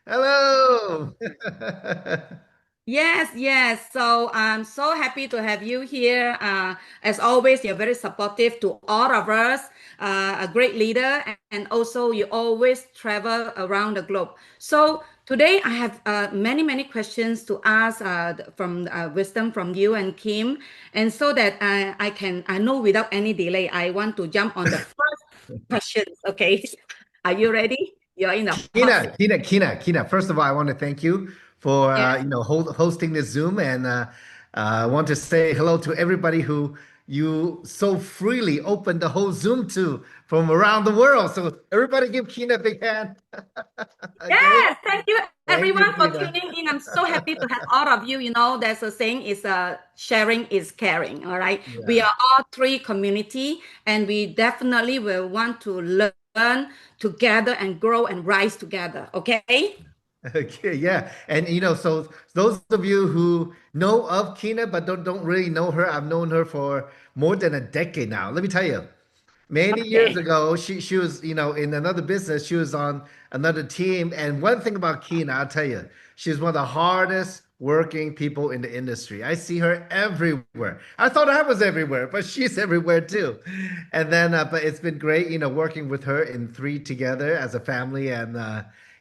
Hello. Yes, yes. So I'm so happy to have you here. As always, you're very supportive to all of us, a great leader, and also you always travel around the globe. So today I have many questions to ask from wisdom from you and Kim, and so that I know without any delay, I want to jump on the first questions. Okay, are you ready? You're in the hot seat. Keyna. First of all, I want to thank you for Yes. hosting this Zoom, and I want to say hello to everybody who you so freely opened the whole Zoom to from around the world. So everybody, give Keyna a big hand. Okay, Yes, thank you thank you, everyone for Keyna. tuning in. I'm so happy to have all of you. You know, there's a saying is sharing is caring. All right. We Yeah. are all three community and we definitely will want to learn together and grow and rise together. Okay? Okay, yeah. And so those of you who know of Kina but don't really know her, I've known her for more than a decade now. Let me tell you, many years Okay. ago, she was, in another business, she was on another team. And one thing about Kina, I'll tell you, she's one of the hardest working people in the industry. I see her everywhere. I thought I was everywhere, but she's everywhere too. And then, but it's been great, working with her in three together as a family. And,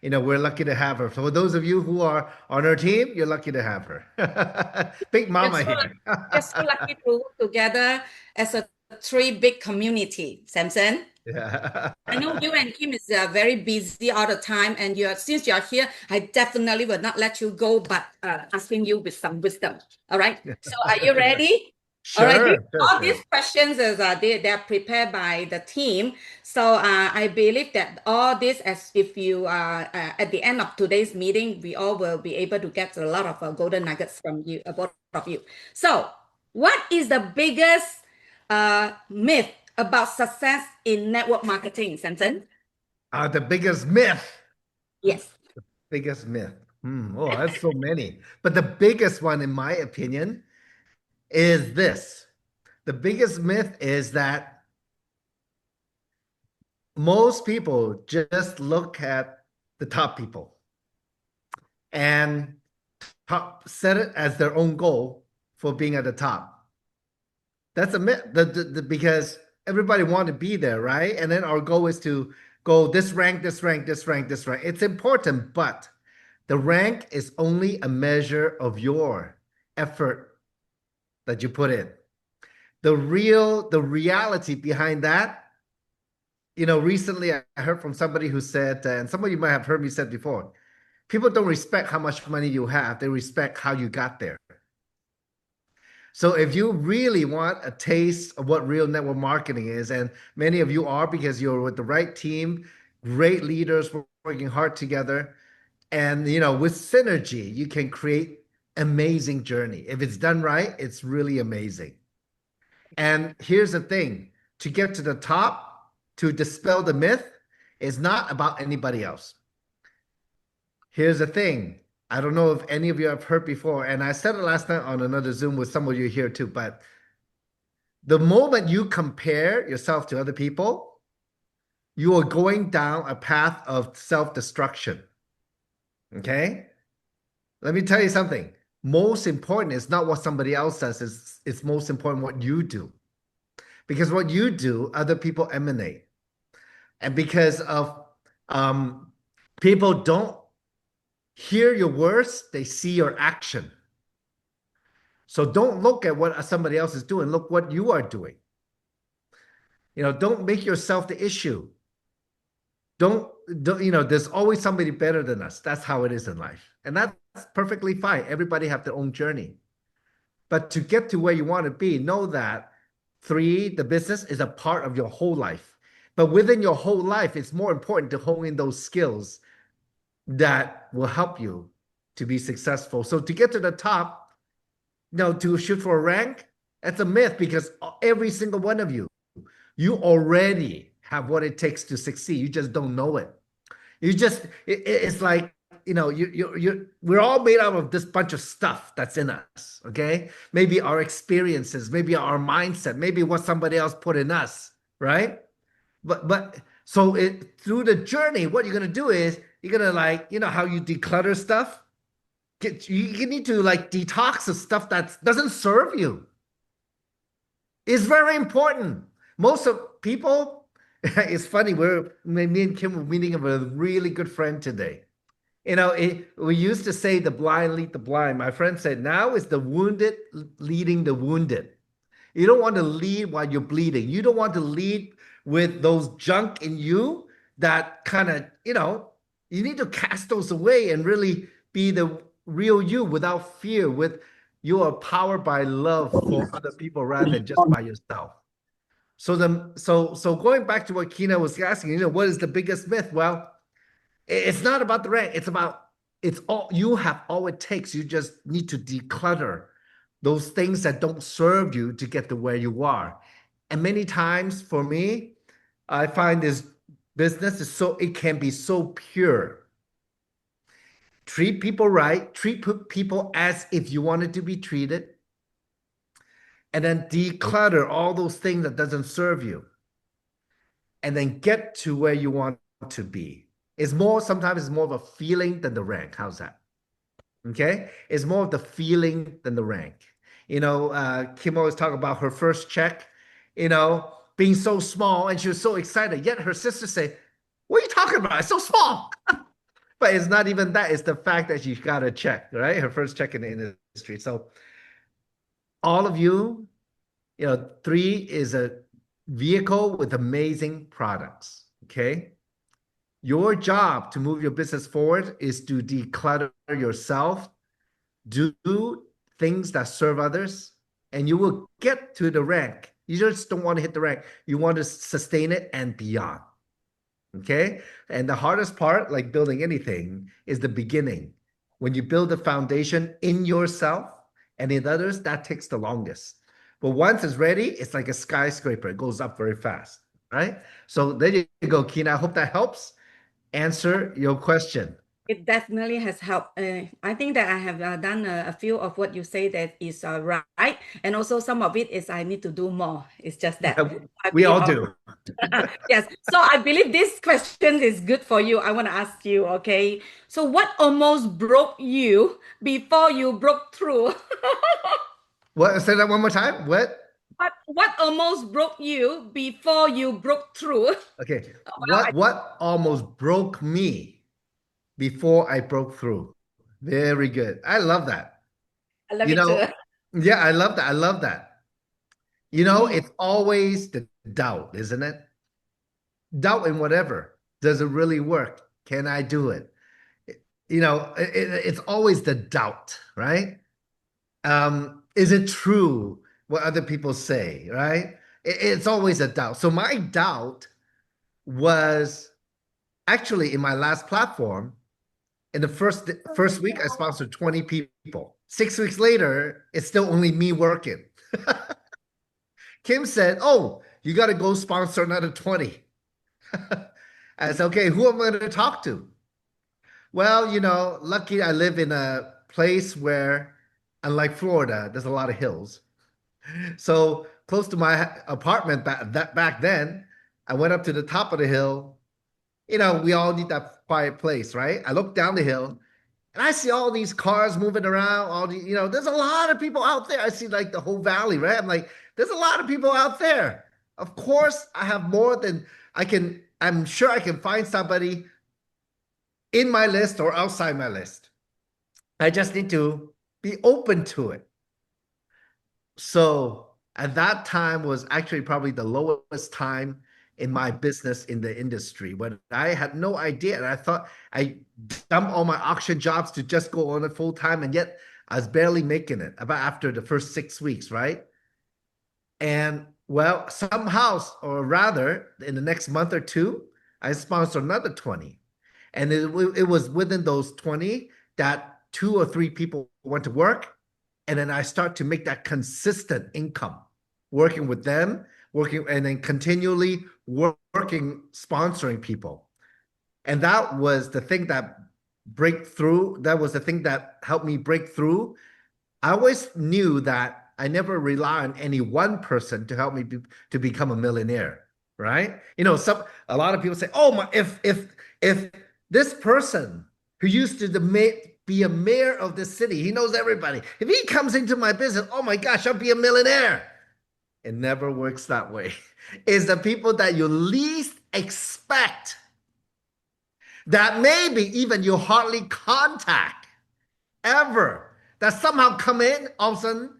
we're lucky to have her. So for those of you who are on her team, you're lucky to have her. Big We're mama so, here. we're so lucky to work together as a three big community, Samson. Yeah. I know you and Kim is very busy all the time, and since you're here, I definitely will not let you go, but asking you with some wisdom. All right. So, are you ready? All right. Sure, sure, All sure. these questions is they're prepared by the team. So I believe that all this, as if you at the end of today's meeting, we all will be able to get a lot of golden nuggets from you, both of you. So, what is the biggest myth about success in network marketing, Samson? The biggest myth. Yes. Biggest myth. Oh, that's so many. But the biggest one, in my opinion, is this. The biggest myth is that most people just look at the top people and set it as their own goal for being at the top. That's a myth because everybody want to be there, right? And then our goal is to go this rank, this rank, this rank, this rank. It's important, but the rank is only a measure of your effort that you put in. The reality behind that, recently I heard from somebody who said, and some of you might have heard me said before, people don't respect how much money you have, they respect how you got there. So if you really want a taste of what real network marketing is, and many of you are because you're with the right team, great leaders working hard together, and with synergy, you can create amazing journey. If it's done right, it's really amazing. And here's the thing, to get to the top, to dispel the myth, is not about anybody else. Here's the thing. I don't know if any of you have heard before, and I said it last night on another Zoom with some of you here too, but the moment you compare yourself to other people, you are going down a path of self-destruction. Okay? Let me tell you something. Most important is not what somebody else does, it's most important what you do. Because what you do, other people emanate. And because of um, people don't hear your words, they see your action. So don't look at what somebody else is doing, look what you are doing. Don't make yourself the issue. don't, don't there's always somebody better than us. That's how it is in life, and that's perfectly fine. Everybody have their own journey, but to get to where you want to be, know that the business is a part of your whole life, but within your whole life it's more important to hone in those skills that will help you to be successful. So to get to the top, to shoot for a rank, that's a myth, because every single one of you already have what it takes to succeed. You just don't know it. It's like, we're all made out of this bunch of stuff that's in us. Okay, maybe our experiences, maybe our mindset, maybe what somebody else put in us, right? But so through the journey, what you're going to do is You're gonna like, you know how you declutter stuff? You need to like detox the stuff that doesn't serve you. It's very important. Most of people, it's funny, me and Kim were meeting of a really good friend today. We used to say the blind lead the blind. My friend said, now it's the wounded leading the wounded. You don't want to lead while you're bleeding. You don't want to lead with those junk in you that kind of, you need to cast those away and really be the real you without fear, with you are powered by love for other people rather than just by yourself. So going back to what Keyna was asking, what is the biggest myth? Well, it's not about the rank. It's all you have all it takes. You just need to declutter those things that don't serve you to get to where you are. And many times for me, I find this business it can be so pure. Treat people right, treat people as if you wanted to be treated, and then declutter all those things that doesn't serve you, and then get to where you want to be. Sometimes it's more of a feeling than the rank. How's that? Okay. It's more of the feeling than the rank. Kim always talk about her first check, being so small, and she was so excited. Yet her sister say, what are you talking about? It's so small. But it's not even that. It's the fact that she got a check, right? Her first check in the industry. So all of you, 3 is a vehicle with amazing products. Okay. Your job to move your business forward is to declutter yourself, do things that serve others, and you will get to the rank. You just don't want to hit the rank. You want to sustain it and beyond. Okay. And the hardest part, like building anything, is the beginning. When you build the foundation in yourself and in others, that takes the longest. But once it's ready, it's like a skyscraper. It goes up very fast, right? So there you go, Keyna. I hope that helps answer your question. It definitely has helped. I think that I have done a few of what you say that is right, and also some of it is I need to do more. It's just that Yeah, I we believe. all do. Yes. So I believe this question is good for you. I want to ask you. Okay. So what almost broke you before you broke through? What? Say that one more time. What? What almost broke you before you broke through? Okay. Well, What almost broke me before I broke through? Very good. I love that. I love You it too. know, yeah, I love that. I love that. Mm, It's always the doubt, isn't it? Doubt in whatever. Does it really work? Can I do it? It's always the doubt, right? Is it true what other people say, right? It's always a doubt. So my doubt was actually in my last platform. In the first week, I sponsored 20 people. 6 weeks later, it's still only me working. Kim said, "Oh, you got to go sponsor another 20." I said, "Okay, who am I going to talk to?" Well, lucky I live in a place where, unlike Florida, there's a lot of hills. So close to my apartment back then, I went up to the top of the hill. We all need that quiet place, right? I look down the hill and I see all these cars moving around. There's a lot of people out there. I see like the whole valley, right? I'm like, there's a lot of people out there. Of course, I have more than I can. I'm sure I can find somebody in my list or outside my list. I just need to be open to it. So at that time was actually probably the lowest time in my business in the industry when I had no idea. And I thought I dumped all my auction jobs to just go on it full time. And yet I was barely making it about after the first 6 weeks, right? And well, somehow, or rather, in the next month or two, I sponsored another 20. And it was within those 20 that 2 or 3 people went to work. And then I start to make that consistent income, working with them, working and then continually working, sponsoring people. And that was the thing that break through. That was the thing that helped me break through. I always knew that I never rely on any one person to help me to become a millionaire, right? A lot of people say, "Oh my, if This person who used to be a mayor of the city, he knows everybody. If he comes into my business, oh my gosh, I'll be a millionaire. It never works that way. It's the people that you least expect, that maybe even you hardly contact ever, that somehow come in, all of a sudden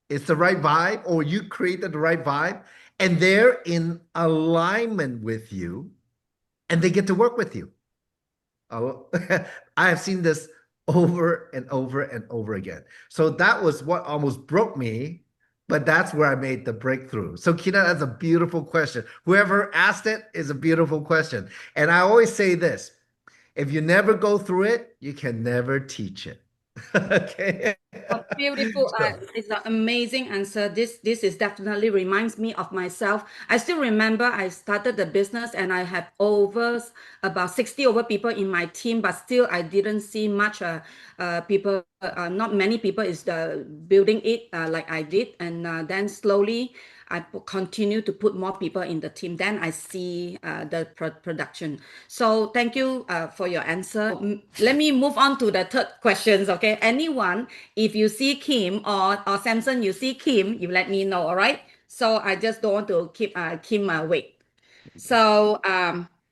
it's the right vibe, or you created the right vibe, and they're in alignment with you, and they get to work with you. Oh, I have seen this over and over and over again. So that was what almost broke me, but that's where I made the breakthrough. So, Kina, that's a beautiful question. Whoever asked it is a beautiful question. And I always say this, if you never go through it, you can never teach it. Okay. Oh, beautiful. So, It's an amazing answer. This is definitely reminds me of myself. I still remember I started the business and I have over about 60 over people in my team, but still I didn't see much people, not many people is building it like I did. And then slowly continue to put more people in the team. Then I see the production. So thank you for your answer. Let me move on to the third questions. Okay, anyone, if you see Kim or Samson, you see Kim, you let me know. All right. So I just don't want to keep Kim wait. So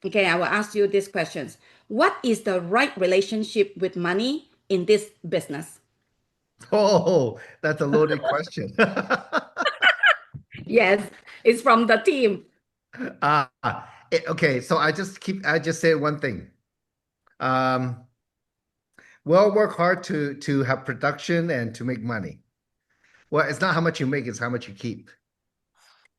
okay, I will ask you these questions. What is the right relationship with money in this business? oh, that's a loaded question. Yes, it's from the team. uh, okay, so I just say one thing. Um, well, work hard to have production and to make money. Well, it's not how much you make, it's how much you keep.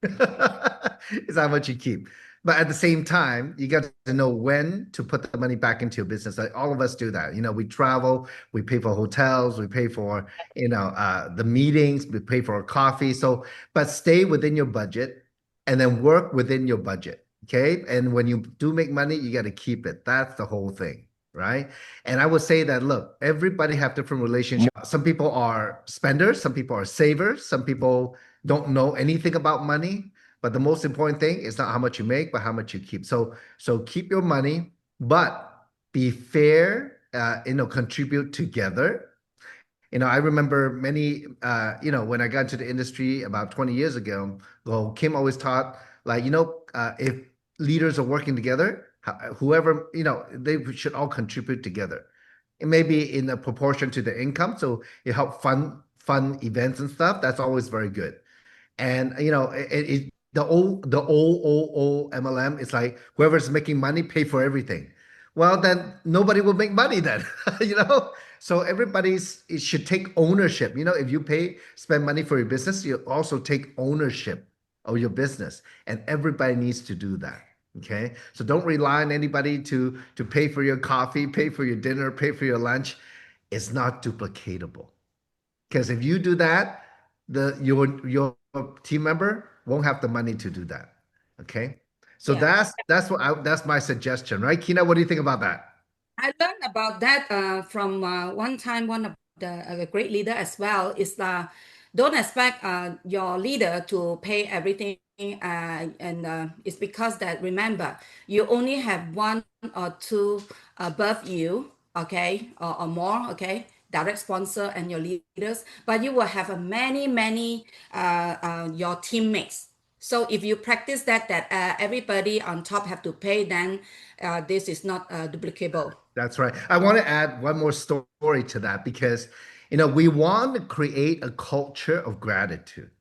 It's how much you keep. But at the same time, you got to know when to put the money back into your business. Like all of us do that. You know, we travel, we pay for hotels, we pay for, the meetings, we pay for our coffee. So, but stay within your budget and then work within your budget. Okay. And when you do make money, you got to keep it. That's the whole thing. Right. And I would say that, look, everybody have different relationships. Some people are spenders, some people are savers, some people don't know anything about money. But the most important thing is not how much you make, but how much you keep. So keep your money, but be fair. Contribute together. I remember many. When I got into the industry about 20 years ago, well, Kim always taught like, if leaders are working together, whoever, they should all contribute together. It may be in a proportion to the income, so it help fund events and stuff. That's always very good. And the old MLM is like whoever's making money pay for everything. Well, then nobody will make money then, you know. So it should take ownership. If you spend money for your business, you also take ownership of your business, and everybody needs to do that. Okay, so don't rely on anybody to pay for your coffee, pay for your dinner, pay for your lunch. It's not duplicatable. Because if you do that, your team member won't have the money to do that. Okay. So Yeah. that's my suggestion, right? Kina, what do you think about that? I learned about that from one time, one of the great leader as well is don't expect your leader to pay everything. And it's because that remember, you only have one or two above you, okay, or more, okay, direct sponsor and your leaders, but you will have a many, your teammates. So if you practice that everybody on top have to pay, then this is not duplicable. That's right. I want to add one more story to that because, we want to create a culture of gratitude,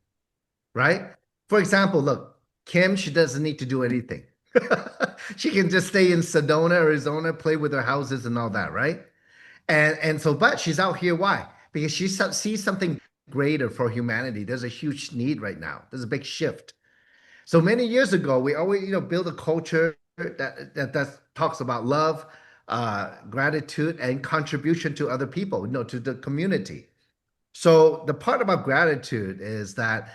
right? For example, look, Kim, she doesn't need to do anything. She can just stay in Sedona, Arizona, play with her houses and all that, right? But she's out here. Why? Because she sees something greater for humanity. There's a huge need right now. There's a big shift. So many years ago, we always, build a culture that talks about love, gratitude, and contribution to other people, to the community. So the part about gratitude is that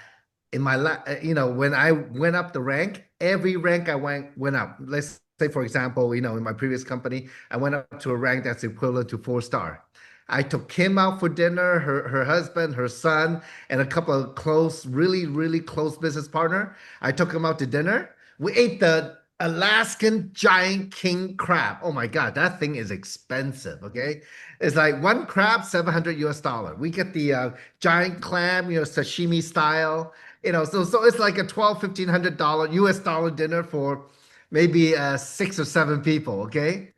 when I went up the rank, every rank I went up. Let's say, for example, in my previous company, I went up to a rank that's equivalent to 4 star. I took Kim out for dinner, her husband, her son, and a couple of close, really, really close business partner. I took them out to dinner. We ate Alaskan giant king crab. Oh my God, that thing is expensive. Okay. It's like one crab, 700 US dollar. We get the giant clam, sashimi style, so it's like a 12, $1,500 US dollar dinner for maybe six or seven people. Okay.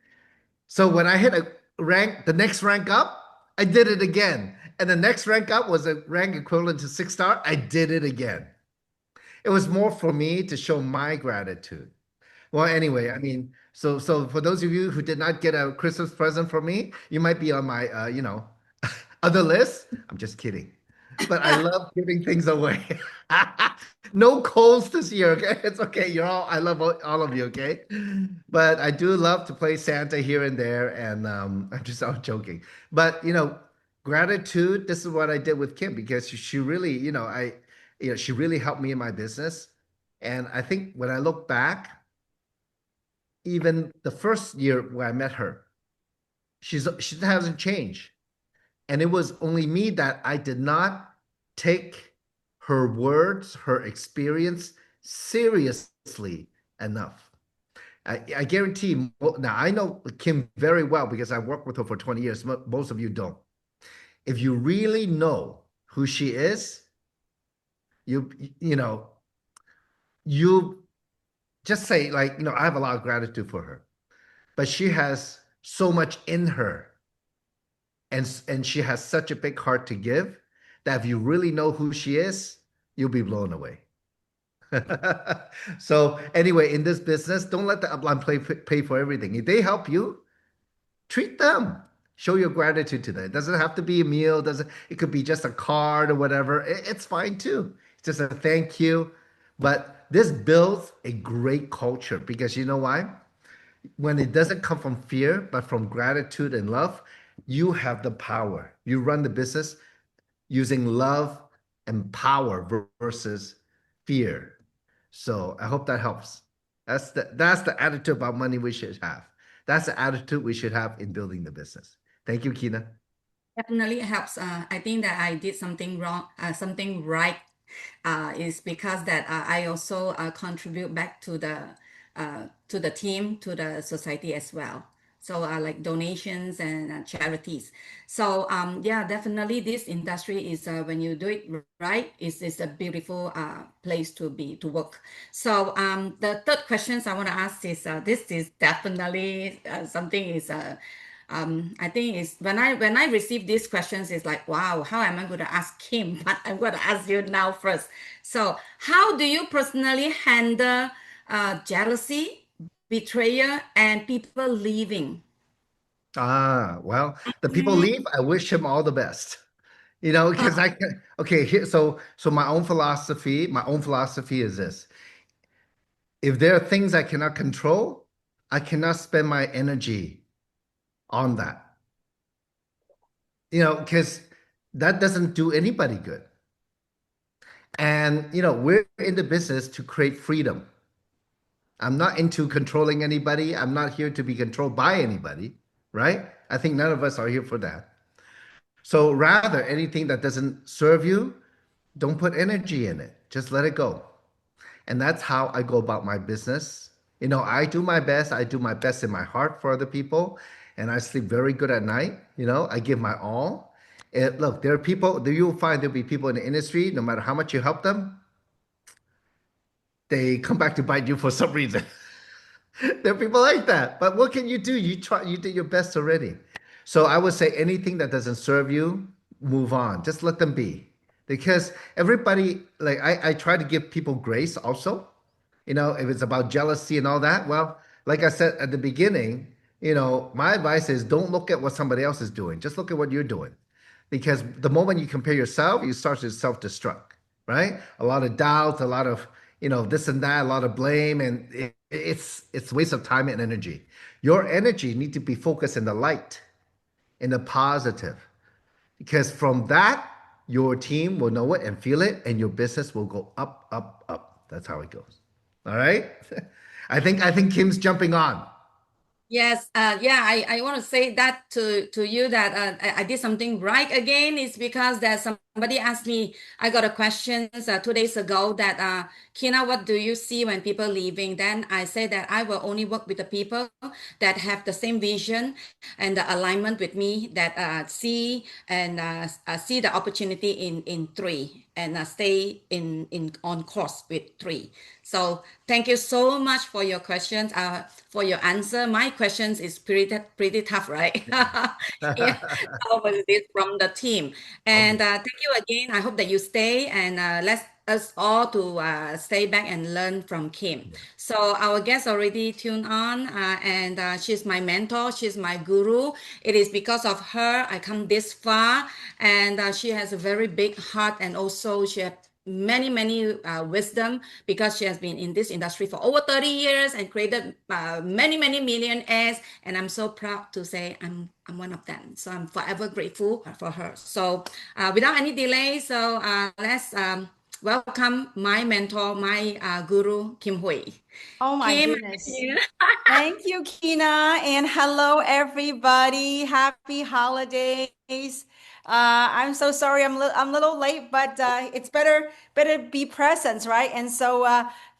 So when I hit a rank, the next rank up, I did it again. And the next rank up was a rank equivalent to 6 star. I did it again. It was more for me to show my gratitude. Well, anyway, I mean, so for those of you who did not get a Christmas present from me, you might be on my other list. I'm just kidding. But I love giving things away. No calls this year, okay? It's okay. I love all of you, okay? But I do love to play Santa here and there, and I'm joking. But gratitude, this is what I did with Kim because she really, she really helped me in my business. And I think when I look back, even the first year where I met her, she hasn't changed. And it was only me that I did not take her words, her experience seriously enough. I guarantee, now I know Kim very well because I worked with her for 20 years. Most of you don't. If you really know who she is, you you know, you just say like, I have a lot of gratitude for her, but she has so much in her and she has such a big heart to give that if you really know who she is, you'll be blown away. So anyway, in this business, don't let the upline pay for everything. If they help you, treat them. Show your gratitude to them. It doesn't have to be a meal. Doesn't it could be just a card or whatever. It's fine too. It's just a thank you. But this builds a great culture because you know why? When it doesn't come from fear, but from gratitude and love, you have the power. You run the business using love and power versus fear. So I hope that helps. That's the attitude about money we should have. That's the attitude we should have in building the business. Thank you, Kina. Definitely helps. I think that I did something wrong, something right, is because that I also contribute back to the team, to the society as well. So like donations and charities. So yeah, definitely this industry is when you do it right, is a beautiful place to be to work. So the third questions I want to ask is this is definitely something is I think it's when I receive these questions, it's like, wow, how am I going to ask him? But I'm going to ask you now first. So, how do you personally handle jealousy, betrayal, and people leaving? Well, the people Mhm. leave. I wish him all the best. Because I can. Okay, here. So my own philosophy is this: if there are things I cannot control, I cannot spend my energy on that. Because that doesn't do anybody good. And we're in the business to create freedom. I'm not into controlling anybody. I'm not here to be controlled by anybody, right? I think none of us are here for that. So rather, anything that doesn't serve you, don't put energy in it. Just let it go. And that's how I go about my business. I do my best. I do my best in my heart for other people, and I sleep very good at night. I give my all. And look, there are people, you'll find there'll be people in the industry, no matter how much you help them, they come back to bite you for some reason. There are people like that. But what can you do? You did your best already. So I would say anything that doesn't serve you, move on. Just let them be. Because everybody, like I try to give people grace also. If it's about jealousy and all that, well, like I said at the beginning, my advice is don't look at what somebody else is doing. Just look at what you're doing. Because the moment you compare yourself, you start to self-destruct, right? A lot of doubt, a lot of, this and that, a lot of blame, and it's waste of time and energy. Your energy need to be focused in the light, in the positive, because from that, your team will know it and feel it, and your business will go up, up, up. That's how it goes. All right. I think Kim's jumping on. Yes, yeah, I want to say that to you that I did something right again. It's because that somebody asked me, I got a question 2 days ago that Kina, what do you see when people leaving? Then I said that I will only work with the people that have the same vision and the alignment with me that see the opportunity in three and stay in on course with three. So thank you so much for your questions, for your answer. My questions is pretty tough, right? Yeah, how was this from the team? And Okay. thank you again. I hope that you stay and let us all to stay back and learn from Kim. Yeah. So our guest already tuned on, and she's my mentor. She's my guru. It is because of her I come this far, and she has a very big heart, and also she has many wisdom because she has been in this industry for over 30 years and created many millionaires, and I'm so proud to say I'm one of them, so I'm forever grateful for her. So without any delay, so let's welcome my mentor, my guru, Kim Hui. Oh my Kim. goodness. Thank you, Kina, and hello, everybody. Happy holidays. I'm so sorry I'm a little late, but it's better be present, right? And so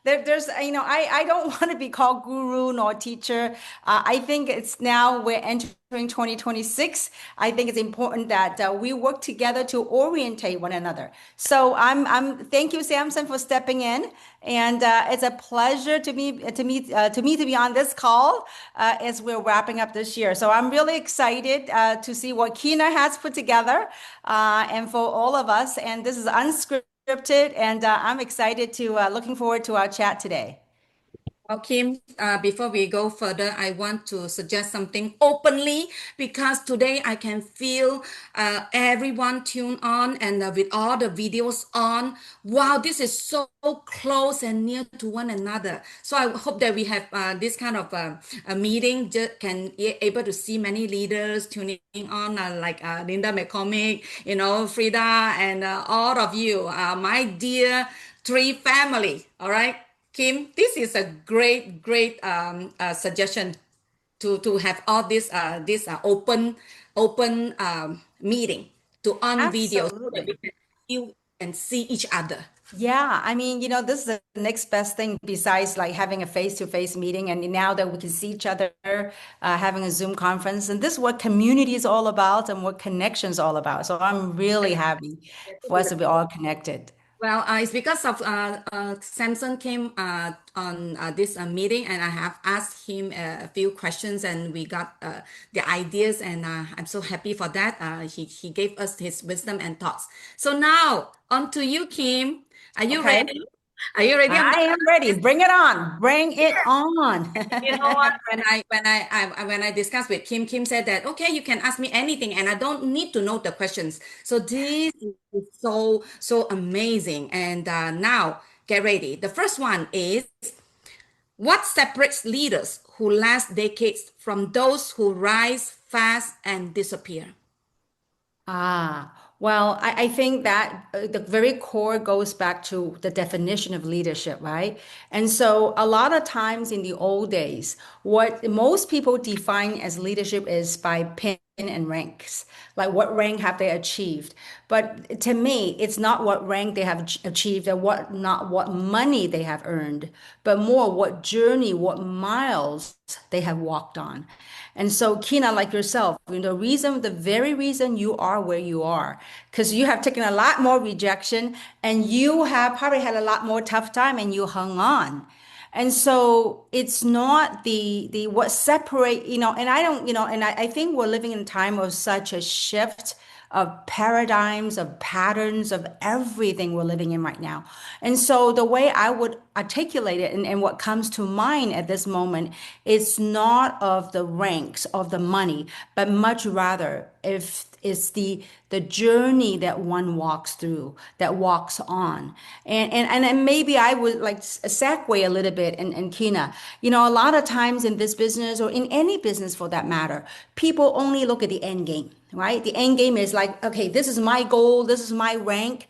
there's I don't want to be called guru nor teacher. I think it's now we're entering 2026. I think it's important that we work together to orientate one another. So I'm thank you, Samson, for stepping in, and it's a pleasure to be on this call as we're wrapping up this year. So I'm really excited to see what Kina has put together, and for all of us. And this is unscripted, and I'm excited to looking forward to our chat today. Well, Kim, before we go further, I want to suggest something openly because today I can feel everyone tuned on and with all the videos on. Wow, this is so close and near to one another. So I hope that we have this kind of a meeting can be able to see many leaders tuning on, like Linda McCormick, Frida, and all of you, my dear three family. All right. Kim, this is a great suggestion to have all this open meeting to on video so that we Absolutely. can feel and see each other. Yeah, I mean, this is the next best thing besides like having a face-to-face meeting. And now that we can see each other, having a Zoom conference, and this is what community is all about and what connection is all about. So I'm really happy for us to be all connected. Well, it's because of Samson came on this meeting, and I have asked him a few questions, and we got the ideas, and I'm so happy for that. He gave us his wisdom and thoughts. So now on to you, Kim. Are you Okay, ready? Are you ready? I'm I gonna am ready. Bring it on. Bring it on. You know what? When I discussed with Kim, Kim said that okay, you can ask me anything, and I don't need to know the questions. So this is so amazing. And now get ready. The first one is what separates leaders who last decades from those who rise fast and disappear? Well, I think that the very core goes back to the definition of leadership, right? And so a lot of times in the old days, what most people define as leadership is by pin and ranks, like what rank have they achieved. But to me, it's not what rank they have achieved and what money they have earned, but more what journey, what miles they have walked on. And so, Kina, like yourself, the very reason you are where you are, because you have taken a lot more rejection and you have probably had a lot more tough time and you hung on. And so it's not the what separate, and I don't, and I think we're living in a time of such a shift of paradigms, of patterns, of everything we're living in right now. And so the way I would articulate it and what comes to mind at this moment is not of the ranks of the money, but much rather if it's the journey that one walks through, that walks on. And maybe I would like segue a little bit and Kina, a lot of times in this business or in any business for that matter, people only look at the end game, right? The end game is like, okay, this is my goal, this is my rank.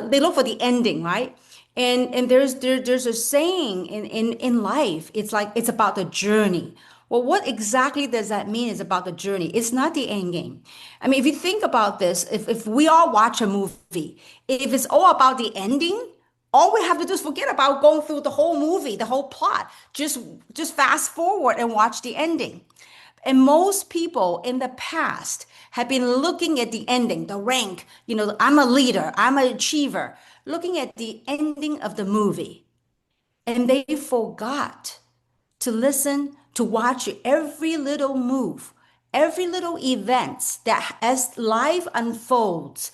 They look for the ending, right? And there's a saying in life, it's like it's about the journey. Well, what exactly does that mean is about the journey. It's not the end game. I mean, if you think about this, if we all watch a movie, if it's all about the ending, all we have to do is forget about going through the whole movie, the whole plot. Just fast forward and watch the ending. And most people in the past have been looking at the ending, the rank, I'm a leader, I'm an achiever, looking at the ending of the movie. And they forgot to listen, to watch every little move, every little events that as life unfolds,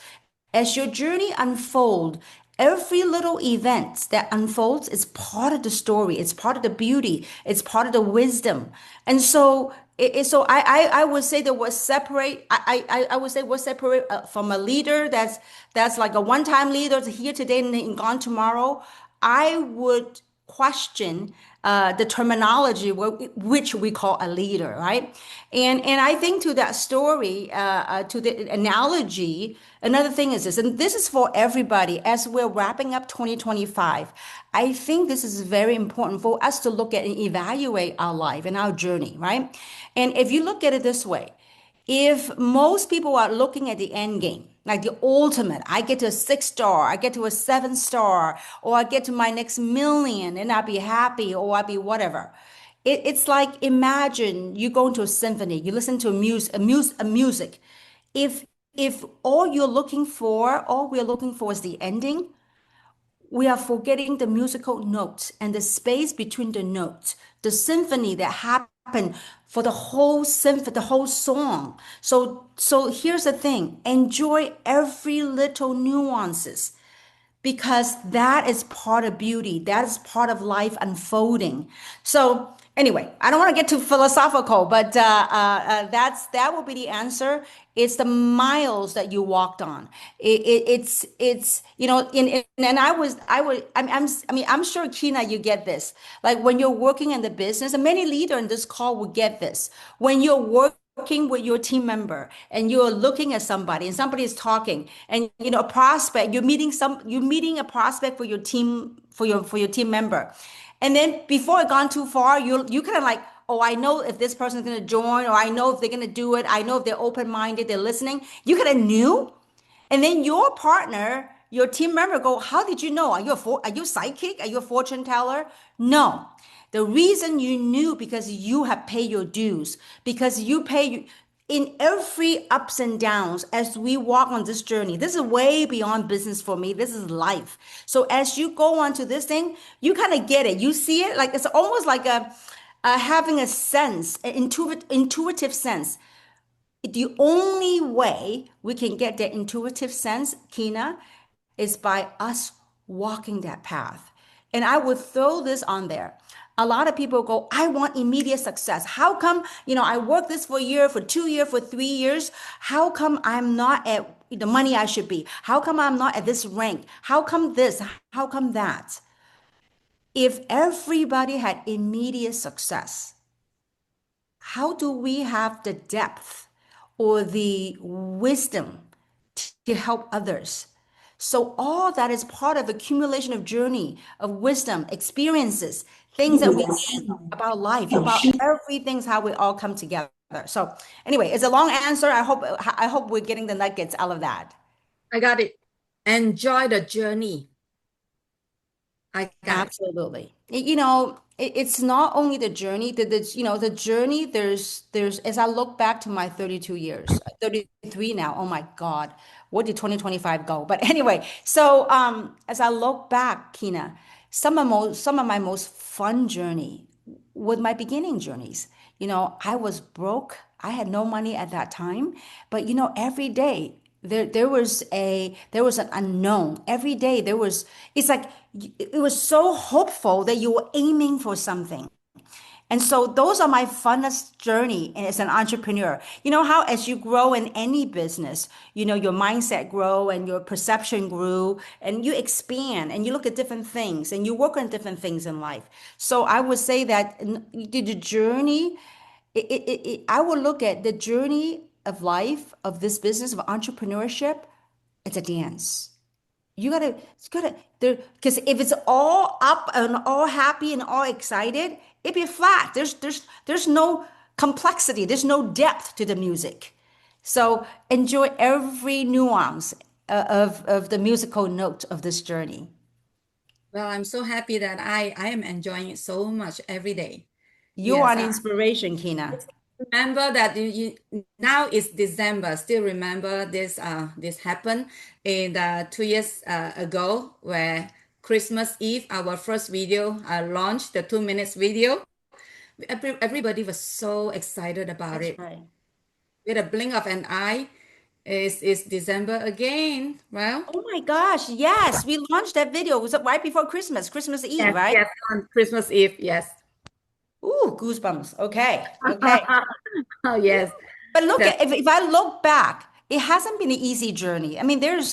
as your journey unfolds, every little event that unfolds is part of the story. It's part of the beauty. It's part of the wisdom. And so, I would say that what separate I would say what separate from a leader that's like a one-time leader that's here today and gone tomorrow. I would question the terminology which we call a leader, right? And I think to that story, to the analogy, another thing is this, and this is for everybody as we're wrapping up 2025. I think this is very important for us to look at and evaluate our life and our journey, right? And if you look at it this way, if most people are looking at the end game, like the ultimate, I get to a 6 star, I get to a 7 star, or I get to my next million and I'll be happy or I'll be whatever. It's like imagine you go into a symphony, you listen to a music. If if all we're looking for is the ending, we are forgetting the musical notes and the space between the notes, the symphony that happened for the whole symphony, the whole song. So here's the thing: enjoy every little nuances because that is part of beauty. That is part of life unfolding. So anyway, I don't want to get too philosophical, but that will be the answer. It's the miles that you walked on. It's and I'm sure Kina, you get this. Like when you're working in the business, and many leader in this call will get this. When you're working with your team member and you're looking at somebody and somebody is talking and a prospect, you're meeting a prospect for your team, for your team member, and then before it gone too far, you kind of like, oh, I know if this person's going to join, or I know if they're going to do it, I know if they're open-minded, they're listening. You kind of knew, and then your partner, your team member go, how did you know? Are you psychic? Are you a fortune teller? No. The reason you knew because you have paid your dues, because you pay in every ups and downs as we walk on this journey. This is way beyond business for me. This is life. So as you go on to this thing, you kind of get it. You see it like it's almost like having a sense, an intuitive sense. The only way we can get that intuitive sense, Kina, is by us walking that path. And I would throw this on there. A lot of people go, I want immediate success. How come, I work this for a year, for 2 years, for 3 years? How come I'm not at the money I should be? How come I'm not at this rank? How come this? How come that? If everybody had immediate success, how do we have the depth or the wisdom to help others? So all that is part of accumulation of journey, of wisdom, experiences, things that we learn about life, about everything's how we all come together. So anyway, it's a long answer. I hope we're getting the nuggets out of that. I got it. Enjoy the journey. I got it. Absolutely. It's not only the journey, the journey, there's, as I look back to my 32 years, 33 now, oh my God, where did 2025 go? But anyway, so as I look back, Kina, some of my most fun journey with my beginning journeys. I was broke. I had no money at that time, but every day there was an unknown. Every day it's like it was so hopeful that you were aiming for something. And so those are my funnest journey as an entrepreneur. You know how as you grow in any business, your mindset grow and your perception grew and you expand and you look at different things and you work on different things in life. So I would say that the journey, I would look at the journey of life of this business of entrepreneurship. It's a dance. You gotta there because if it's all up and all happy and all excited, it'd be flat. There's no complexity, there's no depth to the music. So enjoy every nuance of the musical note of this journey. Well, I'm so happy that I am enjoying it so much every day. You are Yes, an I inspiration, Kina. remember that now it's December. Still remember this happened in 2 years ago where Christmas Eve, our first video launched, the 2 minutes video. Everybody was so excited about That's it. right. With a blink of an eye, is December again. Well, Oh my gosh, yes, we launched that video. Was it right before Christmas, Christmas Eve, yes, right? yes, on Christmas Eve, yes. Ooh, goosebumps. Okay, okay. Oh, yes. But look That at if I look back, it hasn't been an easy journey. I mean, there's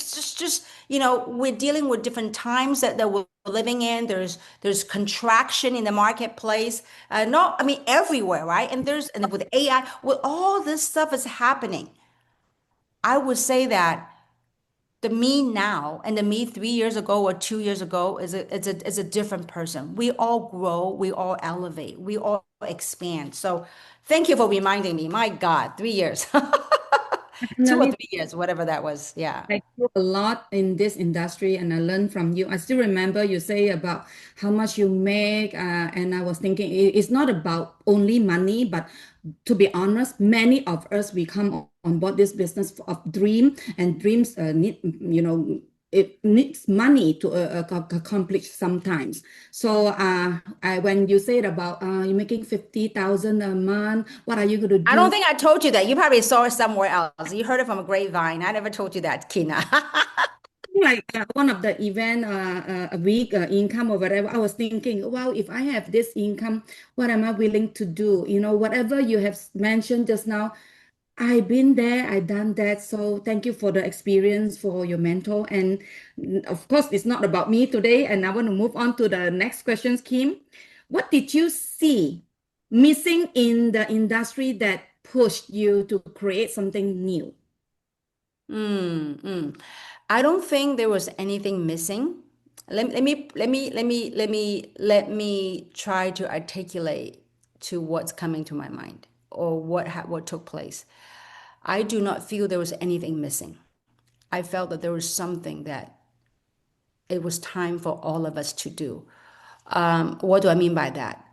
we're dealing with different times that we're living in. There's contraction in the marketplace. No, I mean everywhere, right? And with AI, with all this stuff is happening. I would say that the me now and the me 3 years ago or 2 years ago is a different person. We all grow, we all elevate, we all expand. So thank you for reminding me. My God, 3 years. 2 or definitely 3 years, whatever that was. Yeah. I grew a lot in this industry and I learned from you. I still remember you say about how much you make, and I was thinking it's not about only money, but to be honest, many of us we come on board this business of dream, and dreams need, it needs money to accomplish sometimes. So when you said about you're making 50,000 a month, what are you going to I do? don't think I told you that. You probably saw it somewhere else. You heard it from a grapevine. I never told you that, Kina. Like one of the event a week income or whatever, I was thinking, wow, if I have this income, what am I willing to do? Whatever you have mentioned just now, I've been there, I've done that. So thank you for the experience, for your mentor. And of course, it's not about me today. And I want to move on to the next questions, Kim. What did you see missing in the industry that pushed you to create something new? Mm, mm. I don't think there was anything missing. Let me try to articulate to what's coming to my mind or what took place. I do not feel there was anything missing. I felt that there was something that it was time for all of us to do. What do I mean by that?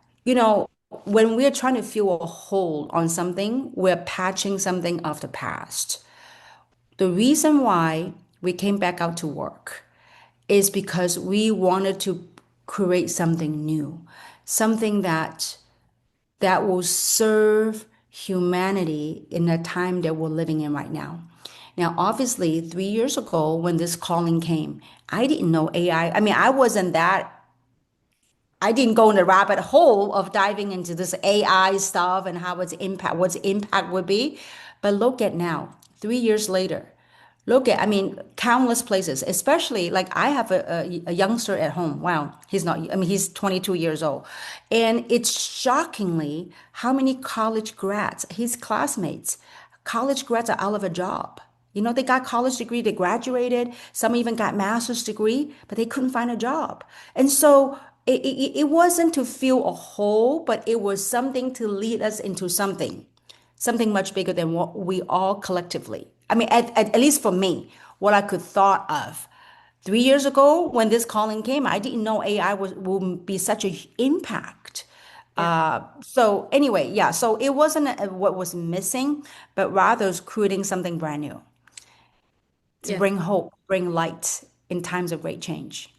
When we're trying to fill a hole on something, we're patching something of the past. The reason why we came back out to work is because we wanted to create something new, something that will serve humanity in the time that we're living in right now. Now, obviously, 3 years ago when this calling came, I didn't know AI. I mean, I didn't go in the rabbit hole of diving into this AI stuff and how what's impact would be. But look at now, 3 years later, I mean, countless places, especially like I have a youngster at home. Wow, he's not, I mean, he's 22 years old. And it's shockingly how many college grads, his classmates, college grads are out of a job. They got college degree, they graduated, some even got master's degree, but they couldn't find a job. And so it wasn't to fill a hole, but it was something to lead us into something much bigger than what we all collectively. I mean, at least for me, what I could thought of. 3 years ago, when this calling came, I didn't know AI will be such a impact. Yeah, So anyway, yeah. So it wasn't what was missing, but rather was creating something brand new to yeah. bring hope, bring light in times of great change.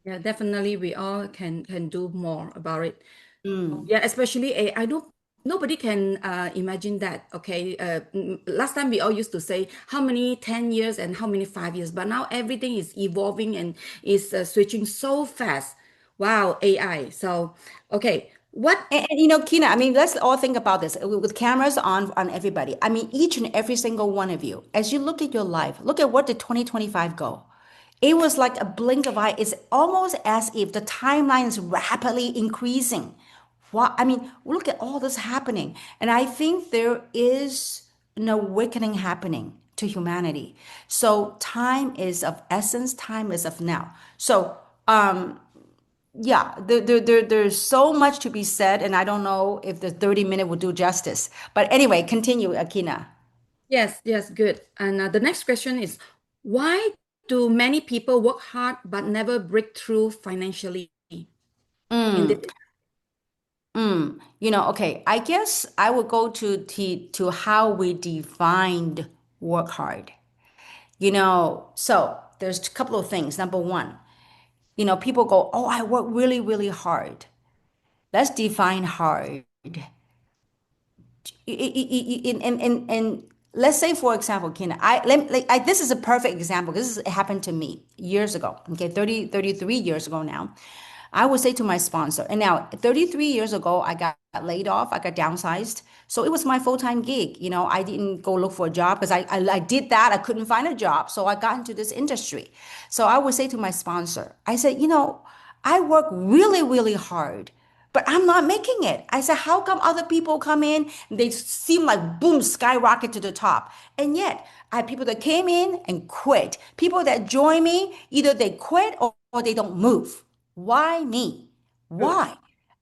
Yeah, definitely we all can do more about it. Mm. Yeah, especially I don't nobody can imagine that. Okay, last time we all used to say how many 10 years and how many 5 years, but now everything is evolving and is switching so fast. Wow, AI. So, okay, what? And Kina, I mean, let's all think about this with cameras on everybody. I mean, each and every single one of you, as you look at your life, look at what did 2025 go. It was like a blink of eye. It's almost as if the timeline is rapidly increasing. What I mean, look at all this happening, and I think there is an awakening happening to humanity. So time is of essence, time is of now. So yeah, there's so much to be said, and I don't know if the 30-minute will do justice. But anyway, continue, Akina. Yes, yes, good. And the next question is, why do many people work hard but never break through financially in this? Okay, I guess I would go to how we defined work hard. So there's a couple of things. Number one, people go, "Oh, I work really, really hard." Let's define hard. And let's say, for example, Kina, this is a perfect example. It happened to me years ago. Okay, 33 years ago now. I would say to my sponsor, and now 33 years ago, I got laid off, I got downsized. So it was my full-time gig. I didn't go look for a job because I did that. I couldn't find a job. So I got into this industry. So I would say to my sponsor, I said, I work really, really hard, but I'm not making it. I said, how come other people come in, they seem like boom, skyrocket to the top? And yet, I have people that came in and quit. People that join me, either they quit or they don't move. Why me? Why?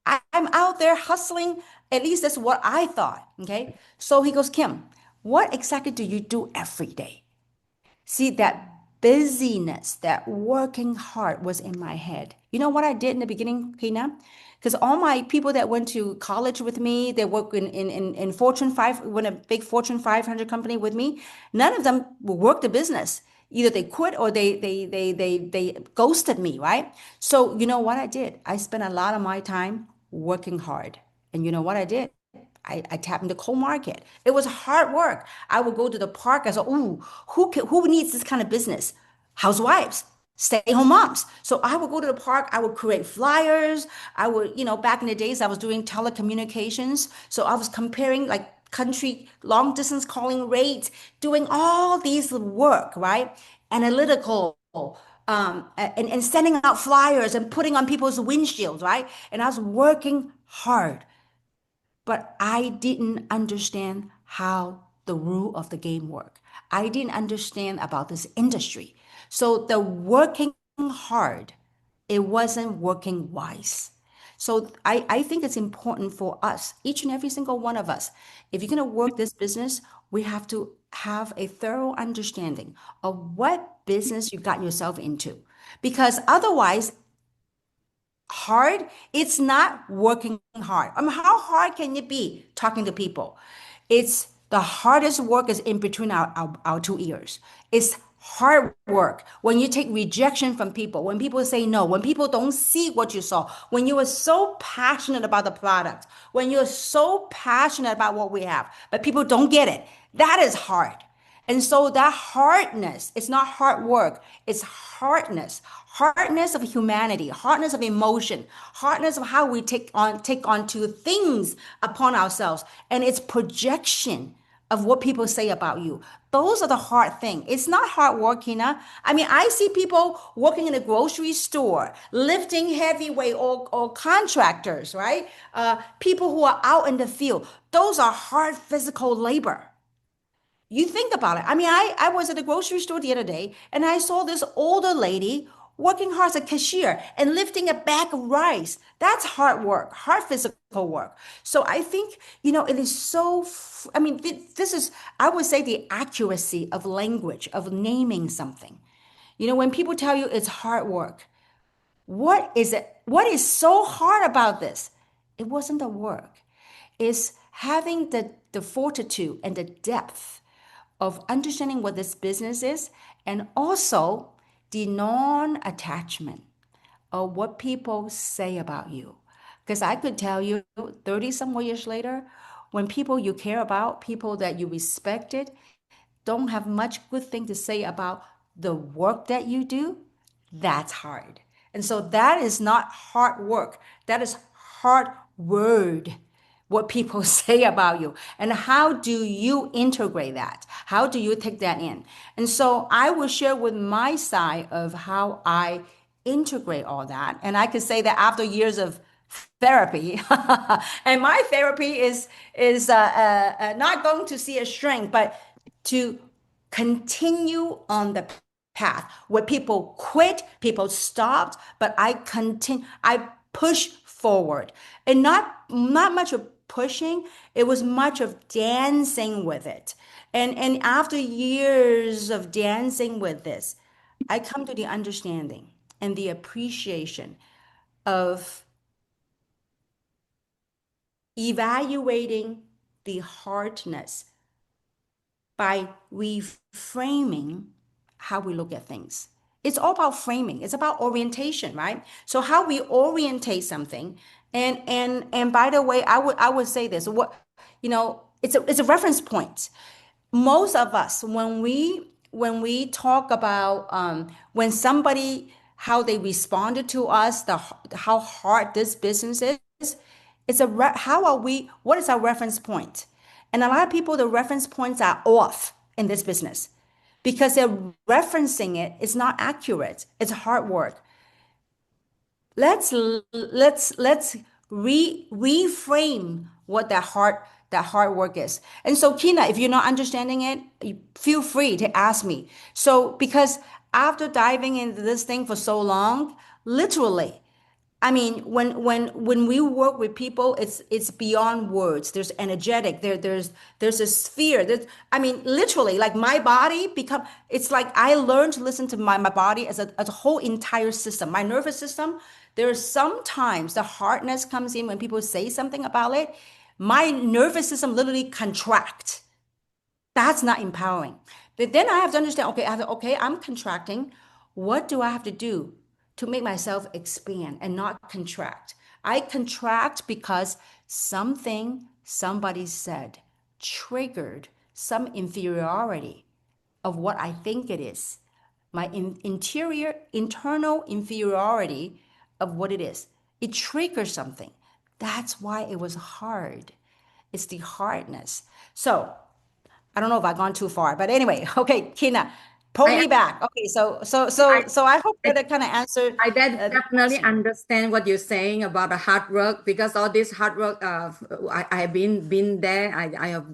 I'm out there hustling. At least that's what I thought. Okay. So he goes, Kim, what exactly do you do every day? See, that busyness, that working hard was in my head. You know what I did in the beginning, Kina? Because all my people that went to college with me, they work in Fortune 5, when a big Fortune 500 company with me, none of them worked the business. Either they quit or they ghosted me, right? So you know what I did? I spent a lot of my time working hard. And you know what I did? I tapped into coal market. It was hard work. I would go to the park. I said, "Ooh, who needs this kind of business? Housewives, stay-home moms." So I would go to the park. I would create flyers. I would, back in the days, I was doing telecommunications. So I was comparing like country long distance calling rates, doing all these work, right? Analytical. And sending out flyers and putting on people's windshields, right? And I was working hard, but I didn't understand how the rule of the game work. I didn't understand about this industry. So the working hard, it wasn't working wise. So I think it's important for us, each and every single one of us, if you're going to work this business, we have to have a thorough understanding of what business you got yourself into. Because otherwise, hard, it's not working hard. I mean, how hard can it be talking to people? It's the hardest work is in between our two ears. It's hard work when you take rejection from people, when people say no, when people don't see what you saw, when you are so passionate about the product, when you're so passionate about what we have, but people don't get it. That is hard. And so that hardness, it's not hard work, it's hardness. Hardness of humanity, hardness of emotion, hardness of how we take on to things upon ourselves, and it's projection of what people say about you. Those are the hard thing. It's not hard work, Kina. I mean, I see people working in a grocery store, lifting heavyweight or contractors, right? People who are out in the field. Those are hard physical labor. You think about it. I mean, I was at the grocery store the other day and I saw this older lady working hard as a cashier and lifting a bag of rice. That's hard work, hard physical work. So I think, it is so, I mean, this is, I would say, the accuracy of language, of naming something. When people tell you it's hard work, what is it? What is so hard about this? It wasn't the work. It's having the fortitude and the depth of understanding what this business is, and also the non-attachment of what people say about you. Because I could tell you 30 some more years later, when people you care about, people that you respected, don't have much good thing to say about the work that you do, that's hard. And so that is not hard work. That is hard word, what people say about you. And how do you integrate that? How do you take that in? And so I will share with my side of how I integrate all that. And I could say that after years of therapy, and my therapy is not going to see a shrink, but to continue on the path where people quit, people stopped, but I continue, I push forward. And not much of pushing, it was much of dancing with it. And after years of dancing with this, I come to the understanding and the appreciation of evaluating the hardness by reframing how we look at things. It's all about framing. It's about orientation, right? So how we orientate something. And by the way, I would say this. What it's a reference point. Most of us, when we talk about when somebody how they responded to us, how hard this business is, how are we? What is our reference point? And a lot of people, the reference points are off in this business because they're referencing it. It's not accurate. It's hard work. Let's reframe what that hard work is. And so, Kina, if you're not understanding it, feel free to ask me. So, because after diving into this thing for so long, literally, I mean, when we work with people, it's beyond words. There's energetic. There's a sphere. I mean, literally, like my body become. It's like I learned to listen to my body as a whole entire system. My nervous system. There are sometimes the hardness comes in when people say something about it. My nervous system literally contract. That's not empowering. But then I have to understand, okay, I'm contracting. What do I have to do to make myself expand and not contract? I contract because somebody said triggered some inferiority of what I think it is. My internal inferiority of what it is. It triggers something. That's why it was hard. It's the hardness. So I don't know if I've gone too far, but anyway, okay, Kina, pull I me back. Okay, so I I hope I that kind of answered the definitely question. understand what you're saying about the hard work because all this hard work, I have been there. I have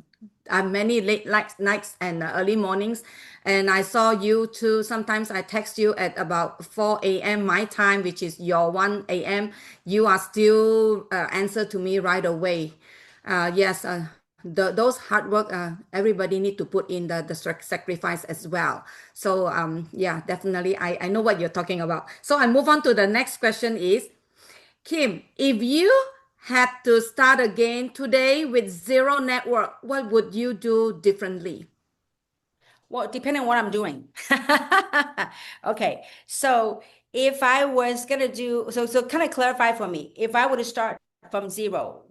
many late nights and early mornings, and I saw you too. Sometimes I text you at about 4 a.m. my time, which is your 1 a.m. You are still answer to me right away. Yes, those hard work, everybody need to put in the sacrifice as well. So yeah, definitely, I know what you're talking about. So I move on to the next question is, Kim, if you had to start again today with zero network, what would you do differently? Well, depending on what I'm doing. Okay, so if I was gonna do so kind of clarify for me. If I were to start from zero,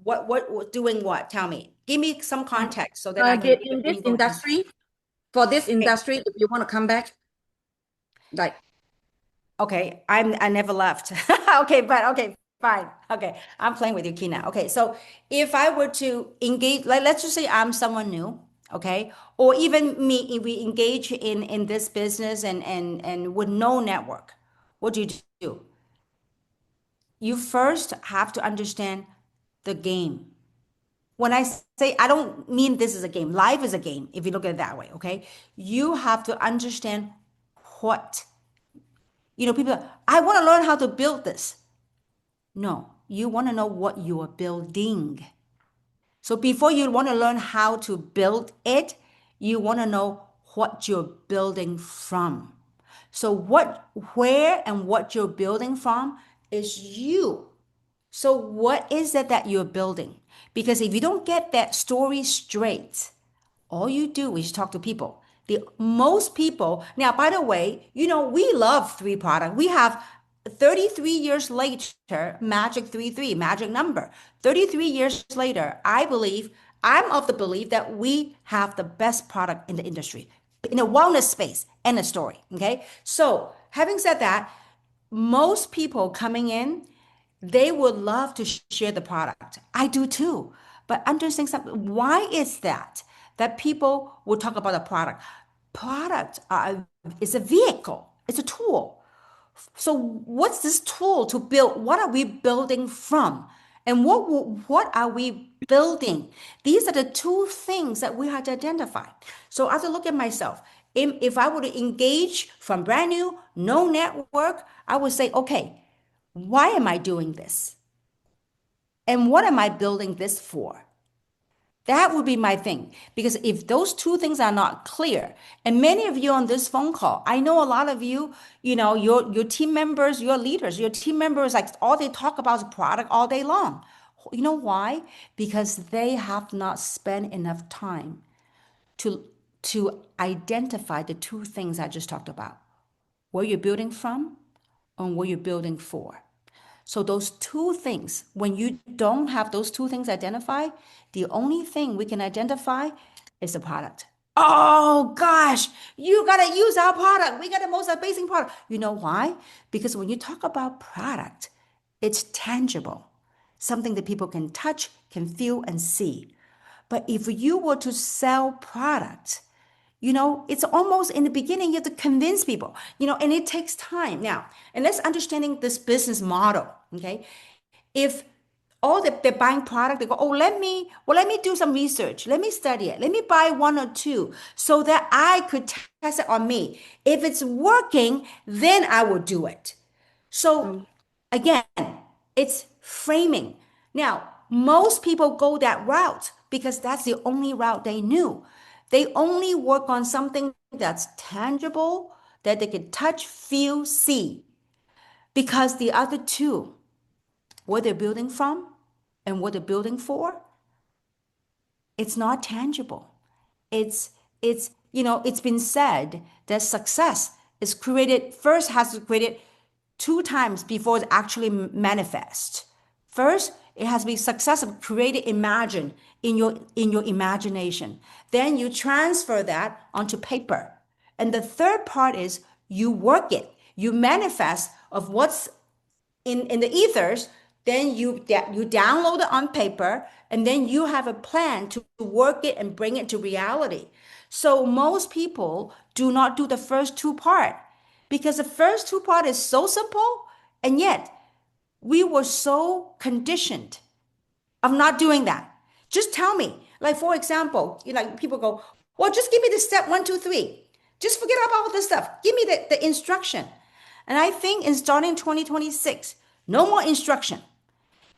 doing what? Tell me. Give me some context so that I can get the In this brain going. industry, for this Okay, industry, if you want to come back, like okay, I never left. Okay, but okay, fine. Okay, I'm playing with you, Kina. Okay, so if I were to engage, like let's just say I'm someone new, okay, or even me, if we engage in this business and with no network, what do you do? You first have to understand the game. When I say, I don't mean this is a game. Life is a game, if you look at it that way, okay? You have to understand what, people, I want to learn how to build this. No, you want to know what you are building. So before you want to learn how to build it, you want to know what you're building from. So where and what you're building from is you. So what is it that you're building? Because if you don't get that story straight, all you do is talk to people. The most people now, by the way, we love three product. We have 33 years later, magic 33, magic number. 33 years later, I'm of the belief that we have the best product in the industry, in the wellness space and the story. Okay. So having said that, most people coming in, they would love to share the product. I do too. But understand something. Why is that people will talk about the product? Product is a vehicle. It's a tool. So what's this tool to build? What are we building from? And what are we building? These are the two things that we have to identify. So I have to look at myself. if I were to engage from brand new, no network, I would say, okay, why am I doing this? And what am I building this for? That would be my thing. Because if those two things are not clear, and many of you on this phone call, I know a lot of you, your team members, your leaders, your team members, like all they talk about is product all day long. You know why? Because they have not spent enough time to identify the two things I just talked about. Where you're building from and where you're building for. So those two things, when you don't have those two things identified, the only thing we can identify is the product. Oh gosh, you gotta use our product. We got the most amazing product. You know why? Because when you talk about product, it's tangible, something that people can touch, can feel, and see. But if you were to sell product, it's almost in the beginning, you have to convince people, and it takes time. Now, and let's understanding this business model, okay? If all they're buying product, they go, oh, let me do some research. Let me study it. Let me buy one or two so that I could test it on me. If it's working, then I will do it. So again, it's framing. Now, most people go that route because that's the only route they knew. They only work on something that's tangible, that they can touch, feel, see. Because the other two, where they're building from and what they're building for, it's not tangible. It's been said that success is created first has to be created two times before it actually manifests. First, it has to be successful, created, imagined in your imagination. Then you transfer that onto paper. And the third part is you work it, you manifest of what's in the ethers, then you download it on paper, and then you have a plan to work it and bring it to reality. So most people do not do the first two part because the first two part is so simple, and yet we were so conditioned of not doing that. Just tell me, like for example, people go, well, just give me the step one, two, three. Just forget about all this stuff. Give me the instruction. And I think in starting 2026, no more instruction.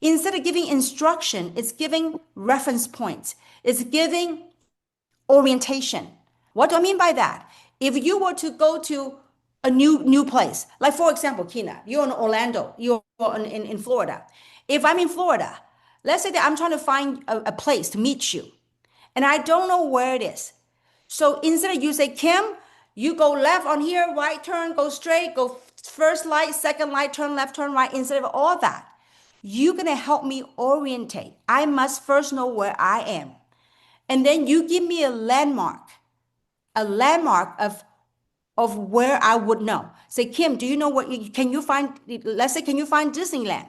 Instead of giving instruction, it's giving reference points. It's giving orientation. What do I mean by that? If you were to go to a new place, like for example, Keyna, you're in Orlando, you're in Florida. If I'm in Florida, let's say that I'm trying to find a place to meet you, and I don't know where it is. So instead of you say, Kim, you go left on here, right turn, go straight, go first light, second light, turn left, turn right, instead of all that, you're going to help me orientate. I must first know where I am. And then you give me a landmark of where I would know. Say, Kim, do you know can you find, let's say, can you find Disneyland?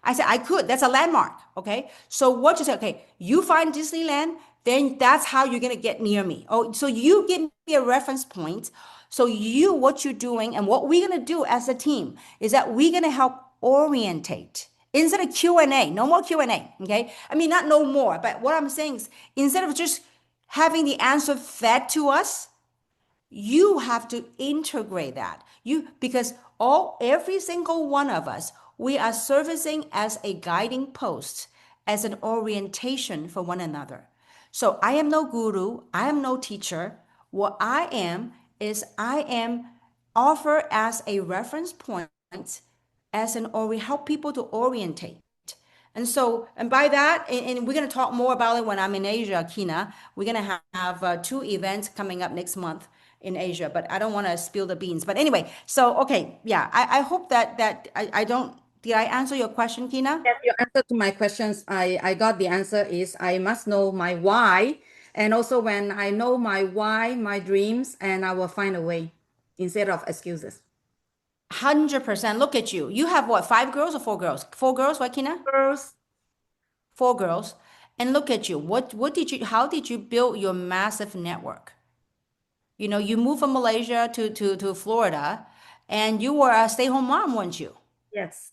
I said, I could. That's a landmark. Okay. So what you say, okay, you find Disneyland, then that's how you're going to get near me. Oh, so you give me a reference point. So what you're doing and what we're going to do as a team is that we're going to help orientate instead of Q&A, no more Q&A. Okay. I mean, not no more, but what I'm saying is instead of just having the answer fed to us, you have to integrate that. Because every single one of us, we are servicing as a guiding post, as an orientation for one another. So I am no guru, I am no teacher. What I am is I am offer as a reference point, or we help people to orientate. And by that, and we're going to talk more about it when I'm in Asia, Keyna. We're going to have two events coming up next month in Asia, but I don't want to spill the beans. But anyway, so, okay, yeah, I hope that I don't, did I answer your question, Keyna? Yes, your answer to my questions, I got the answer is I must know my why. And also when I know my why, my dreams, and I will find a way instead of excuses. 100%. Look at you. You have what, 5 girls or 4 girls? 4 girls, right, Keyna? First, 4 girls. And look at you. How did you build your massive network? You moved from Malaysia to Florida, and you were a stay-home mom, weren't you? yes.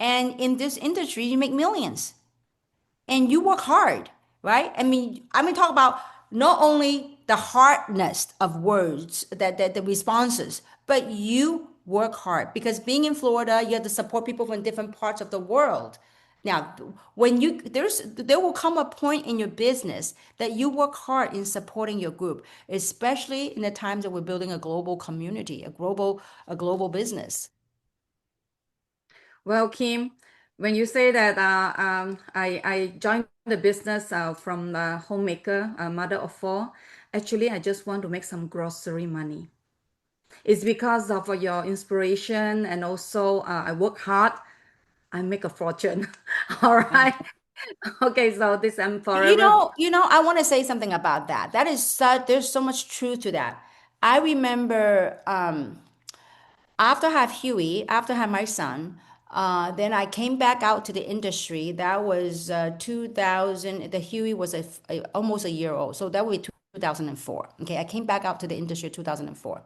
And in this industry, you make millions, and you work hard, right? I mean, talk about not only the hardness of words, that the responses, but you work hard because being in Florida, you have to support people from different parts of the world. Now, when there will come a point in your business that you work hard in supporting your group, especially in the times that we're building a global community, a global business. Well, Kim, when you say that I joined the business from a homemaker, a mother of four, actually, I just want to make some grocery money. It's because of your inspiration and also I work hard. I make a fortune. All Yeah. right. Okay, so this I'm You forever. know, you know, I want to say something about that. That is such, there's so much truth to that. I remember after I had Huey, after I had my son, then I came back out to the industry. That was 2000. The Huey was almost a year old, so that would be 2004. Okay, I came back out to the industry 2004.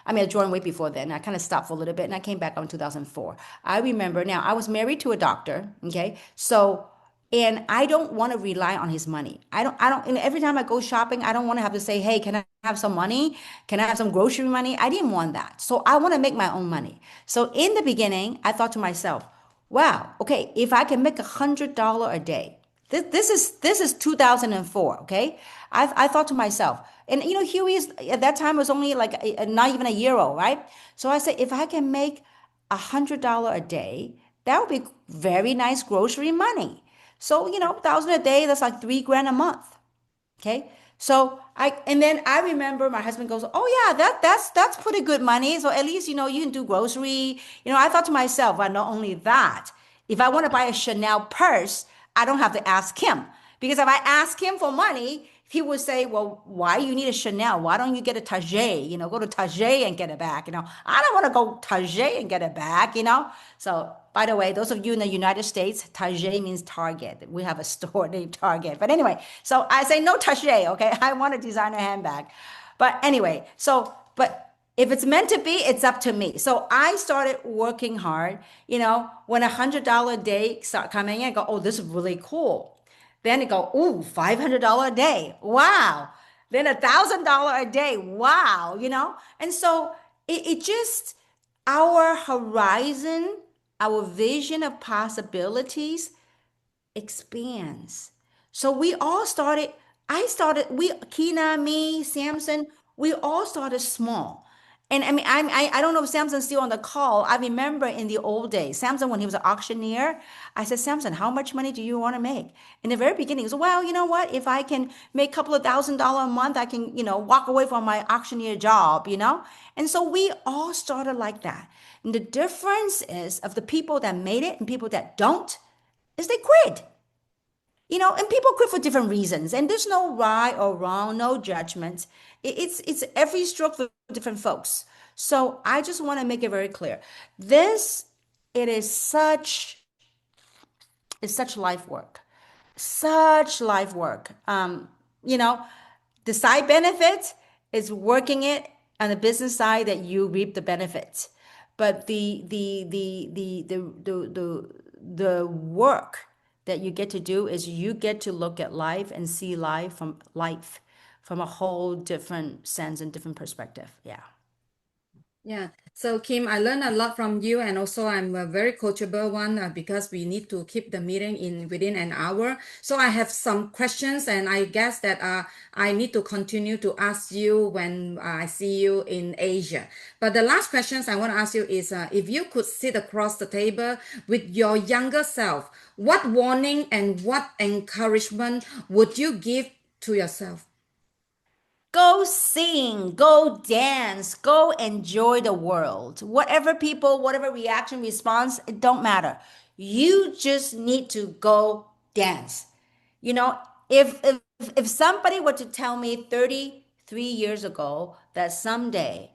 I mean, I joined way before then. I kind of stopped for a little bit, and I came back out in 2004. I remember now. I was married to a doctor. Okay, so and I don't want to rely on his money. I don't, and every time I go shopping, I don't want to have to say, hey, can I have some money? Can I have some grocery money? I didn't want that. So I want to make my own money. So in the beginning, I thought to myself, wow, okay, if I can make $100 a day, this is 2004, okay? I thought to myself, and you know, Huey at that time was only like not even a year old, right? So I said, if I can make $100 a day, that would be very nice grocery money. So, you know, 1,000 a day, that's like 3 grand a month. Okay. So and then I remember my husband goes, oh yeah, that's pretty good money. So at least, you know, you can do grocery. You know, I thought to myself, well, not only that, if I want to buy a Chanel purse, I don't have to ask him. Because if I ask him for money, he would say, well, why you need a Chanel? Why don't you get a Target? You know, go to Target and get it back. You know, I don't want to go Target and get it back, you know? So, by the way, those of you in the United States, Target means Target. We have a store named Target. But anyway, so I say no Target, okay? I want a designer handbag. But anyway, so, but if it's meant to be, it's up to me. So I started working hard. You know, when $100 a day start coming in, I go, oh, this is really cool. Then it go, ooh, $500 a day. Wow. Then $1,000 a day. Wow. You know? And so it just, our horizon, our vision of possibilities expands. So we all started, Kina, me, Samson, we all started small. And I mean, I don't know if Samson's still on the call. I remember in the old days, Samson, when he was an auctioneer, I said, Samson, how much money do you want to make? In the very beginning, he said, well, you know what? If I can make a couple of $1,000 a month, I can, you know, walk away from my auctioneer job, you know? And so we all started like that. And the difference is of the people that made it and people that don't is they quit. You know, and people quit for different reasons, and there's no right or wrong, no judgment. It's every stroke for different folks. So I just want to make it very clear. This it is such it's such life work, such life work. You know, the side benefit is working it on the business side that you reap the benefits, but the work that you get to do is you get to look at life and see life from a whole different sense and different perspective. Yeah. Yeah. So Kim, I learned a lot from you, and also I'm a very coachable one because we need to keep the meeting in within an hour. So I have some questions, and I guess that I need to continue to ask you when I see you in Asia. But the last questions I want to ask you is, if you could sit across the table with your younger self, what warning and what encouragement would you give to yourself? Go sing, go dance, go enjoy the world. Whatever people, whatever reaction, response, it don't matter. You just need to go dance. You know, if somebody were to tell me 33 years ago that someday,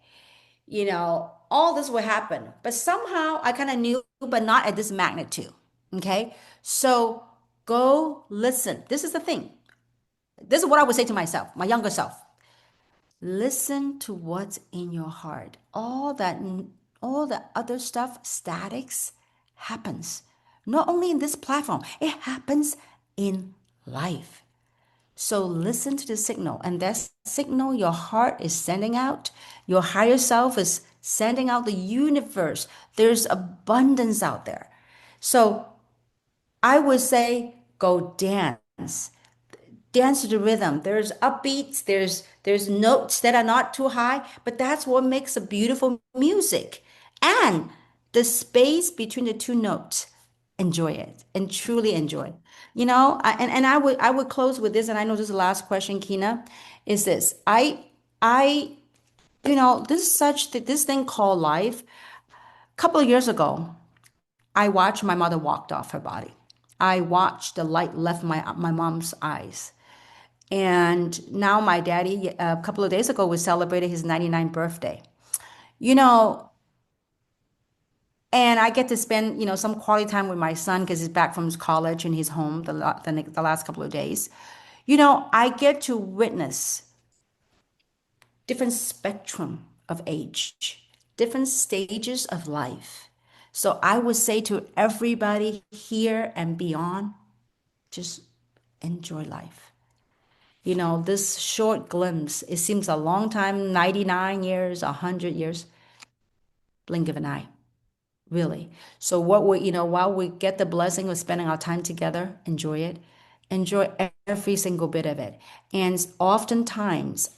you know, all this would happen, but somehow I kind of knew, but not at this magnitude. Okay? So go listen. This is the thing. This is what I would say to myself, my younger self. Listen to what's in your heart. All the other stuff, statics, happens. Not only in this platform, it happens in life. So listen to the signal, and that signal your heart is sending out, your higher self is sending out the universe. There's abundance out there. So I would say go dance. Dance to the rhythm. There's upbeats, there's notes that are not too high, but that's what makes a beautiful music. And the space between the two notes, enjoy it and truly enjoy. And I would close with this, and I know this is the last question, Kina, is this. I this is this thing called life. A couple of years ago, I watched my mother walked off her body. I watched the light left my mom's eyes. And now my daddy, a couple of days ago, we celebrated his 99th birthday. You know, and I get to spend, some quality time with my son because he's back from his college and he's home the last couple of days. I get to witness different spectrum of age, different stages of life. So I would say to everybody here and beyond, just enjoy life. This short glimpse, it seems a long time, 99 years, 100 years, blink of an eye, really. So while we get the blessing of spending our time together, enjoy it. Enjoy every single bit of it. And oftentimes,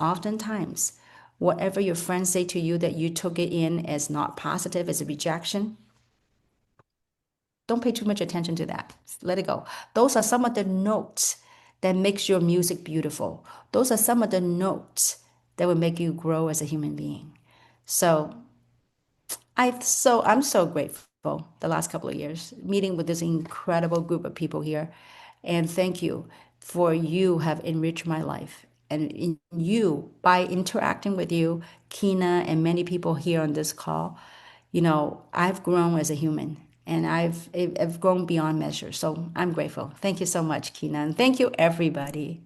whatever your friends say to you that you took it in as not positive, as a rejection, don't pay too much attention to that. Let it go. Those are some of the notes that makes your music beautiful. Those are some of the notes that will make you grow as a human being. So I'm so grateful the last couple of years meeting with this incredible group of people here. And thank you for you have enriched my life. And in you, by interacting with you, Kina, and many people here on this call, I've grown as a human and I've grown beyond measure. So I'm grateful. Thank you so much, Kina. And thank you, everybody.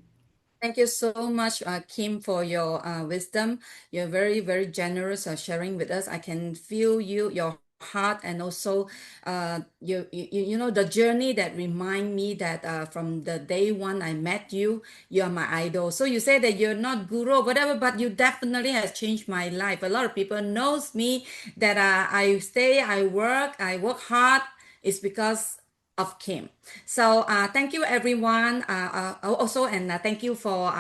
Thank you so much, Kim, for your wisdom. You're very, very generous sharing with us. I can feel your heart, and also the journey that remind me that from the day one I met you, you are my idol. So you say that you're not guru or whatever, but you definitely has changed my life. A lot of people knows me that I work hard. It's because of Kim. So thank you everyone. Also, and thank you for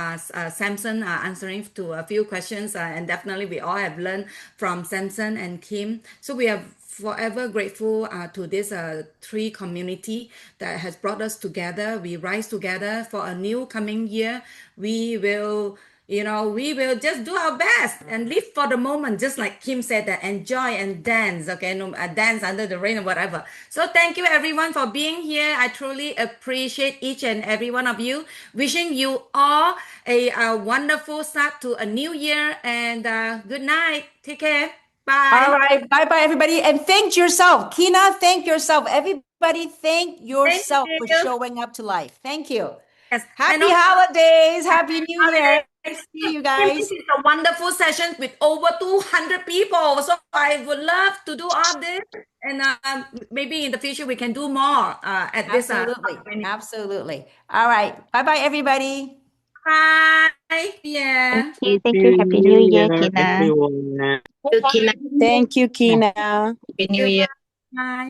Samson answering to a few questions. And definitely we all have learned from Samson and Kim. So we are forever grateful to this three community that has brought us together. We rise together for a new coming year. We will just do our best and live for the moment, just like Kim said, that enjoy and dance, okay? No, dance under the rain or whatever. So thank you everyone for being here. I truly appreciate each and every one of you. Wishing you all a wonderful start to a new year, and good night. Take care. All Bye. right. Bye bye, everybody. And thank yourself. Kina, thank yourself. Everybody, thank Thank yourself for you. showing up to life. Thank you. Yes, and Happy also holidays. Happy New Year. holiday. See you Kim, guys. this is a wonderful session with over 200 people. So I would love to do all this. And maybe in the future we can do more at this. Absolutely. Absolutely. All right. Bye bye, everybody. Bye. Thank Yeah. you. Thank you. Happy Happy New New Year, Year, Kina. everyone. Kina. Thank you, Kina. Happy New Year. Bye.